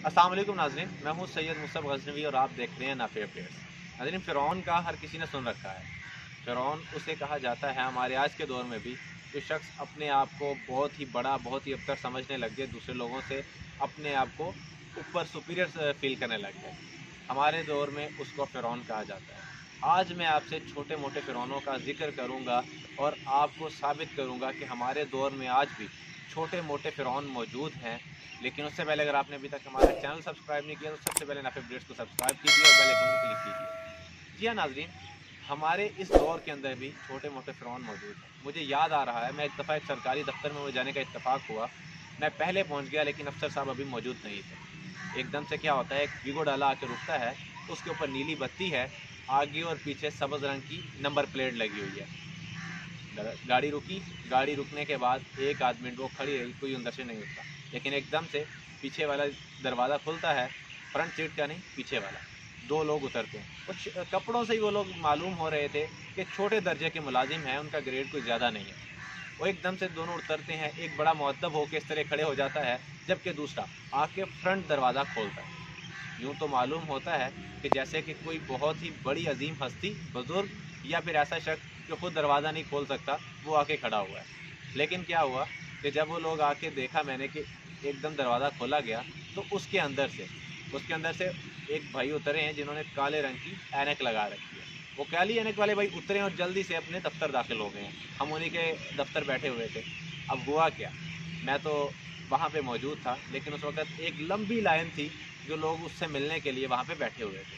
अस्सलाम वालेकुम नाज़रीन, मैं हूँ सैयद मुस्तफ़ गज़नवी और आप देख रहे हैं नाफे अपडेट्स। नाज़रीन, फ़िरौन का हर किसी ने सुन रखा है। फ़िरौन उसे कहा जाता है हमारे आज के दौर में भी, जो शख्स अपने आप को बहुत ही बड़ा, बहुत ही अबतर समझने लग गए, दूसरे लोगों से अपने आप को ऊपर सुपीरियर फील करने लग गए। हमारे दौर में उसको फ़िरौन कहा जाता है। आज मैं आपसे छोटे मोटे फ़िरौनों का ज़िक्र करूँगा और आपको साबित करूँगा कि हमारे दौर में आज भी छोटे मोटे फ़िरौन मौजूद हैं। लेकिन उससे पहले अगर आपने अभी तक हमारा चैनल सब्सक्राइब नहीं किया तो सबसे पहले नाफे अपडेट्स को सब्सक्राइब कीजिए और बेल आइकन को क्लिक कीजिए। जी हाँ नाजरीन, हमारे इस दौर के अंदर भी छोटे मोटे फ़िरौन मौजूद हैं। मुझे याद आ रहा है, मैं एक दफ़ा एक सरकारी दफ्तर में मुझे जाने का इत्तेफाक हुआ। मैं पहले पहुँच गया लेकिन अफसर साहब अभी मौजूद नहीं थे। एकदम से क्या होता है, एक वीगो डाला आके रुकता है, उसके ऊपर नीली बत्ती है, आगे और पीछे सब्ज़ रंग की नंबर प्लेट लगी हुई है। गाड़ी रुकी, गाड़ी रुकने के बाद एक आध मिनट वो खड़ी रही, कोई अंदर से नहीं उतरा। लेकिन एकदम से पीछे वाला दरवाज़ा खुलता है, फ्रंट सीट का नहीं, पीछे वाला। दो लोग उतरते हैं। कुछ कपड़ों से ही वो लोग मालूम हो रहे थे कि छोटे दर्जे के मुलाजिम हैं, उनका ग्रेड कोई ज़्यादा नहीं है। वो एकदम से दोनों उतरते हैं, एक बड़ा मुअद्दब होकर इस तरह खड़े हो जाता है, जबकि दूसरा आके फ्रंट दरवाज़ा खोलता है। यूँ तो मालूम होता है कि जैसे कि कोई बहुत ही बड़ी अजीम हस्ती, बुजुर्ग या फिर ऐसा शख्स जो खुद दरवाज़ा नहीं खोल सकता, वो आके खड़ा हुआ है। लेकिन क्या हुआ कि जब वो लोग आके देखा मैंने कि एकदम दरवाज़ा खोला गया, तो उसके अंदर से एक भाई उतरे हैं जिन्होंने काले रंग की ऐनक लगा रखी है। वो काली ऐनक वाले भाई उतरे और जल्दी से अपने दफ्तर दाखिल हो गए हैं। हम उन्हीं के दफ्तर बैठे हुए थे। अब हुआ क्या, मैं तो वहाँ पे मौजूद था, लेकिन उस वक़्त एक लंबी लाइन थी जो लोग उससे मिलने के लिए वहाँ पे बैठे हुए थे।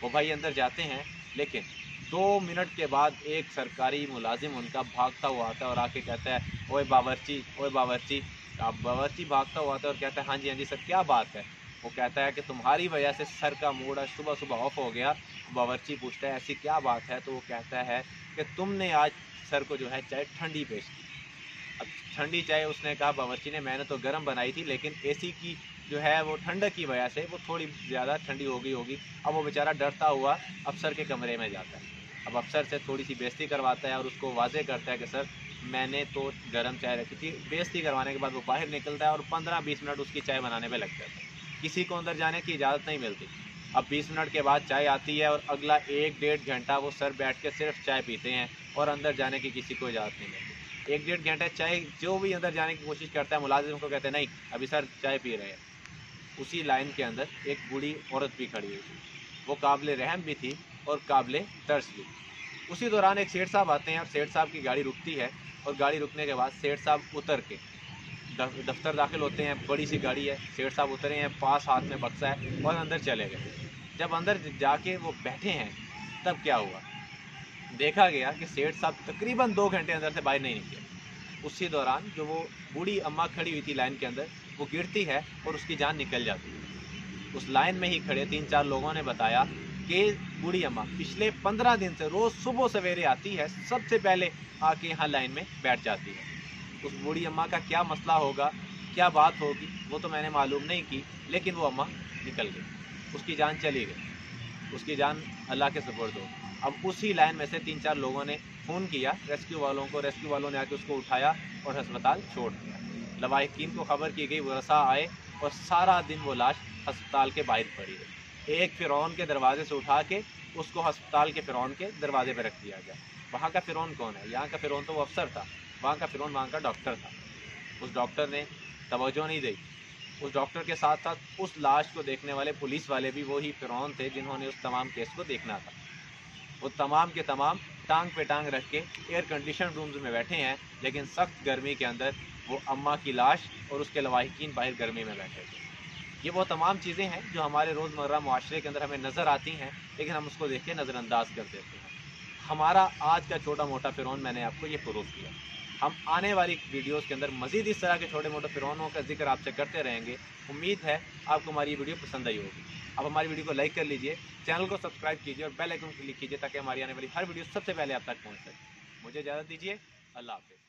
वो भाई अंदर जाते हैं, लेकिन 2 मिनट के बाद एक सरकारी मुलाजिम उनका भागता हुआ आता है और आके कहता है, ओए बावर्ची, ओए बावर्ची। अब बावर्ची भागता हुआ आता है और कहता है, हाँ जी सर, क्या बात है? वो कहता है कि तुम्हारी वजह से सर का मूड आज सुबह-सुबह ऑफ हो गया। बावर्ची पूछता है, ऐसी क्या बात है? तो वो कहता है कि तुमने आज सर को जो है चाय ठंडी पेश की। अब ठंडी चाय उसने कहा बावर्ची ने, मैंने तो गर्म बनाई थी, लेकिन एसी की जो है वो ठंडक की वजह से वो थोड़ी ज़्यादा ठंडी हो गई होगी। अब वो बेचारा डरता हुआ अफ़सर के कमरे में जाता है। अब अफ़सर से थोड़ी सी बेइज़्ज़ती करवाता है और उसको वाज़ेह करता है कि सर, मैंने तो गर्म चाय रखी थी। बेइज़्ज़ती करवाने के बाद वो बाहर निकलता है और 15-20 मिनट उसकी चाय बनाने में लग जाता है। किसी को अंदर जाने की इजाज़त नहीं मिलती। अब 20 मिनट के बाद चाय आती है और अगला 1 डेढ़ घंटा वो सर बैठ के सिर्फ चाय पीते हैं और अंदर जाने की किसी को इजाज़त नहीं मिलती। 1 डेढ़ घंटे चाय, जो भी अंदर जाने की कोशिश करता है मुलाजिम को कहते हैं नहीं, अभी सर चाय पी रहे हैं। उसी लाइन के अंदर एक बूढ़ी औरत भी खड़ी हुई थी। वो काबिल रहम भी थी और काबिल तरस भी। उसी दौरान एक सेठ साहब आते हैं और सेठ साहब की गाड़ी रुकती है और गाड़ी रुकने के बाद सेठ साहब उतर के दफ्तर दाखिल होते हैं। बड़ी सी गाड़ी है, सेठ साहब उतरे हैं, पास हाथ में बक्सा है और अंदर चले गए। जब अंदर जाके वो बैठे हैं, तब क्या हुआ, देखा गया कि सेठ साहब तकरीबन 2 घंटे अंदर से बाहर नहीं निकले। उसी दौरान जो वो बूढ़ी अम्मा खड़ी हुई थी लाइन के अंदर, वो गिरती है और उसकी जान निकल जाती है। उस लाइन में ही खड़े 3-4 लोगों ने बताया कि बूढ़ी अम्मा पिछले 15 दिन से रोज़ सुबह सवेरे आती है, सबसे पहले आके यहाँ लाइन में बैठ जाती है। उस बूढ़ी अम्मा का क्या मसला होगा, क्या बात होगी, वो तो मैंने मालूम नहीं की, लेकिन वो अम्मा निकल गई, उसकी जान चली गई, उसकी जान अल्लाह के सुपुर्द हो। अब उसी लाइन में से 3-4 लोगों ने फ़ोन किया रेस्क्यू वालों को, रेस्क्यू वालों ने आके उसको उठाया और अस्पताल छोड़ दिया। लवाहिकीन को खबर की गई, वरसा आए और सारा दिन वो लाश अस्पताल के बाहर पड़ी रही। एक फ़िरौन के दरवाजे से उठा के उसको अस्पताल के फ़िरौन के दरवाजे पर रख दिया गया। वहाँ का फ़िरौन कौन है? यहाँ का फ़िरौन तो वो अफ़सर था, वहाँ का फ़िरौन वहाँ का डॉक्टर था। उस डॉक्टर ने तवज्जो नहीं दी। उस डॉक्टर के साथ साथ उस लाश को देखने वाले पुलिस वाले भी वही फ़िरौन थे जिन्होंने उस तमाम केस को देखना था। वो तमाम के तमाम टांग पे टांग रख के एयर कंडीशन रूम्स में बैठे हैं, लेकिन सख्त गर्मी के अंदर वो अम्मा की लाश और उसके लवाहिकीन बाहर गर्मी में बैठे थे। ये वो तमाम चीज़ें हैं जो हमारे रोज़मर्रा मुआशरे के अंदर हमें नज़र आती हैं, लेकिन हम उसको देख के नज़रअंदाज कर देते हैं। हमारा आज का छोटा मोटा फ़िरौन मैंने आपको ये प्रूफ किया। हम आने वाली वीडियोज़ के अंदर मज़ीद इस तरह के छोटे मोटे फ़िरौनों का जिक्र आपसे करते रहेंगे। उम्मीद है आपको हमारी ये वीडियो पसंद आई होगी। आप हमारी वीडियो को लाइक कर लीजिए, चैनल को सब्सक्राइब कीजिए और बेल आइकन क्लिक कीजिए ताकि हमारी आने वाली हर वीडियो सबसे पहले आप तक पहुँच सके। मुझे इजाज़त दीजिए, अल्लाह हाफ़िज़।